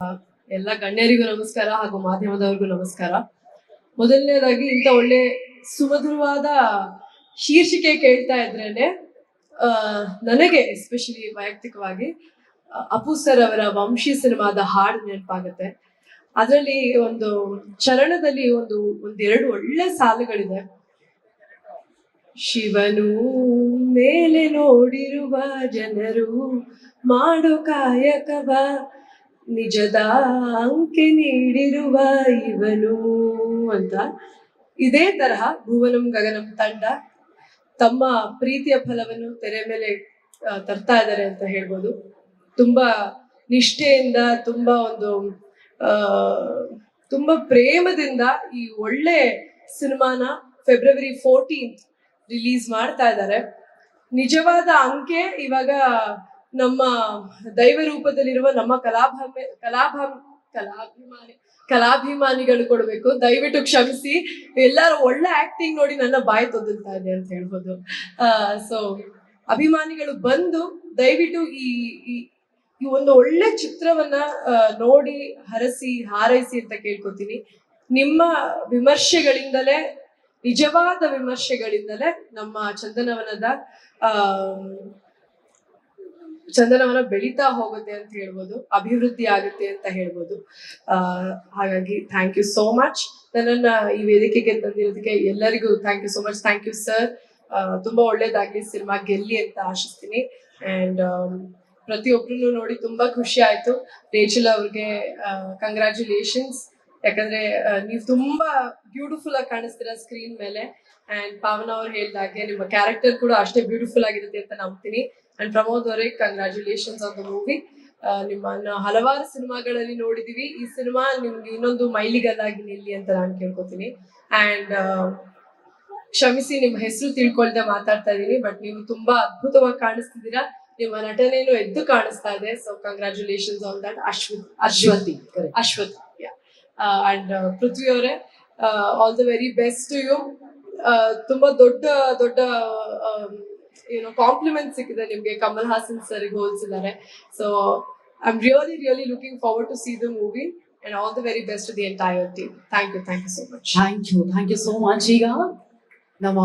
ಎಲ್ಲ ಗಣ್ಯರಿಗೂ ನಮಸ್ಕಾರ ಹಾಗೂ ಮಾಧ್ಯಮದವರಿಗೂ ನಮಸ್ಕಾರ. ಮೊದಲನೇದಾಗಿ ಇಂಥ ಒಳ್ಳೆ ಸುಮಧುರವಾದ ಶೀರ್ಷಿಕೆ ಕೇಳ್ತಾ ಇದ್ರೇನೆ ನನಗೆ ಎಸ್ಪೆಷಲಿ ವೈಯಕ್ತಿಕವಾಗಿ ಅಪು ಸರ್ ಅವರ ವಂಶಿ ಸಿನಿಮಾದ ಹಾಡು ನೆನಪಾಗುತ್ತೆ. ಅದರಲ್ಲಿ ಒಂದು ಚರಣದಲ್ಲಿ ಒಂದೆರಡು ಒಳ್ಳೆ ಸಾಲುಗಳಿದೆ. ಶಿವನು ಮೇಲೆ ನೋಡಿರುವ ಜನರು ಮಾಡು ಕಾಯಕವ, ನಿಜದ ಅಂಕೆ ನೀಡಿರುವ ಇವನು ಅಂತ. ಇದೇ ತರಹ ಭುವನಂ ಗಗನಂ ತಂಡ ತಮ್ಮ ಪ್ರೀತಿಯ ಫಲವನ್ನು ತೆರೆ ಮೇಲೆ ತರ್ತಾ ಇದ್ದಾರೆ ಅಂತ ಹೇಳ್ಬೋದು. ತುಂಬಾ ನಿಷ್ಠೆಯಿಂದ, ತುಂಬಾ ಪ್ರೇಮದಿಂದ ಈ ಒಳ್ಳೆ ಸಿನಿಮಾನ February 14th ರಿಲೀಸ್ ಮಾಡ್ತಾ ಇದ್ದಾರೆ. ನಿಜವಾದ ಅಂಕೆ ಇವಾಗ ನಮ್ಮ ದೈವ ರೂಪದಲ್ಲಿರುವ ನಮ್ಮ ಕಲಾಭಿಮಾನಿಗಳು ಕೊಡ್ಬೇಕು. ದಯವಿಟ್ಟು ಕ್ಷಮಿಸಿ, ಎಲ್ಲರೂ ಒಳ್ಳೆ ಆಕ್ಟಿಂಗ್ ನೋಡಿ ನನ್ನ ಬಾಯಿ ತೊದಲ್ತಾ ಇದೆ ಅಂತ ಹೇಳ್ಬೋದು. ಸೊ ಅಭಿಮಾನಿಗಳು ಬಂದು ದಯವಿಟ್ಟು ಈ ಒಂದು ಒಳ್ಳೆ ಚಿತ್ರವನ್ನ ನೋಡಿ ಹರಸಿ ಹಾರೈಸಿ ಅಂತ ಕೇಳ್ಕೊತೀನಿ. ನಿಮ್ಮ ವಿಮರ್ಶೆಗಳಿಂದಲೇ, ನಿಜವಾದ ವಿಮರ್ಶೆಗಳಿಂದಲೇ ನಮ್ಮ ಚಂದನವನ ಬೆಳೀತಾ ಹೋಗುತ್ತೆ ಅಂತ ಹೇಳ್ಬೋದು, ಅಭಿವೃದ್ಧಿ ಆಗುತ್ತೆ ಅಂತ ಹೇಳ್ಬೋದು. ಹಾಗಾಗಿ ಥ್ಯಾಂಕ್ ಯು ಸೋ ಮಚ್. ನನ್ನನ್ನ ಈ ವೇದಿಕೆಗೆ ತಂದಿರೋದಕ್ಕೆ ಎಲ್ಲರಿಗೂ thank you so much. Thank you sir. ತುಂಬಾ ಒಳ್ಳೇದಾಗ್ಲಿ, ಸಿನಿಮಾ ಗೆಲ್ಲಿ ಅಂತ ಆಶಿಸ್ತೀನಿ. ಅಂಡ್ ಪ್ರತಿಯೊಬ್ರು ನೋಡಿ ತುಂಬಾ ಖುಷಿ ಆಯ್ತು. ರೇಚಲ್ ಅವ್ರಿಗೆ ಕಂಗ್ರ್ಯಾಚುಲೇಷನ್ಸ್. ಯಾಕಂದ್ರೆ ನೀವು ತುಂಬಾ ಬ್ಯೂಟಿಫುಲ್ ಆಗಿ ಕಾಣಿಸ್ತೀರಾ ಸ್ಕ್ರೀನ್ ಮೇಲೆ. ಅಂಡ್ ಪಾವನ ಅವ್ರು ಹೇಳ್ದಾಗೆ ನಿಮ್ಮ ಕ್ಯಾರೆಕ್ಟರ್ ಕೂಡ ಅಷ್ಟೇ ಬ್ಯೂಟಿಫುಲ್ ಆಗಿರುತ್ತೆ ಅಂತ ನಂಬ್ತೀನಿ. ಅಂಡ್ ಪ್ರಮೋದ್ ಅವರಿಗೆ ಕಂಗ್ರ್ಯಾಚುಲೇಷನ್ಸ್ ಆನ್ ದ ಮೂವಿ. ನಿಮ್ಮನ್ನ ಹಲವಾರು ಸಿನಿಮಾಗಳಲ್ಲಿ ನೋಡಿದೀವಿ. ಈ ಸಿನಿಮಾ ನಿಮ್ಗೆ ಇನ್ನೊಂದು ಮೈಲಿಗಲ್ಲಾಗಿ ನಿಲ್ಲಿ ಅಂತ ನಾನು ಕೇಳ್ಕೊತೀನಿ. ಅಂಡ್ ಕ್ಷಮಿಸಿ, ನಿಮ್ಮ ಹೆಸರು ತಿಳ್ಕೊಳ್ದೆ ಮಾತಾಡ್ತಾ ಇದೀನಿ, ಬಟ್ ನೀವು ತುಂಬಾ ಅದ್ಭುತವಾಗಿ ಕಾಣಿಸ್ತಿದ್ದೀರಾ. ನಿಮ್ಮ ನಟನೆಯನ್ನು ಎದ್ದು ಕಾಣಿಸ್ತಾ ಇದೆ. So congratulations on that. Ashwathi. And Prithvi ಅವರೇ, all the very best to you. ತುಂಬಾ ದೊಡ್ಡ ಕಾಂಪ್ಲಿಮೆಂಟ್ ಸಿಕ್ಕಿದೆ ನಿಮ್ಗೆ. ಕಮಲ್ ಹಾಸನ್ ಸರ್ ಹೋಲಿಸಿದ್ದಾರೆ. So I am really looking forward to see the movie and all the very best to the entire team. Thank you so much. Thank you so much. ಈಗ ನಮ್ಮ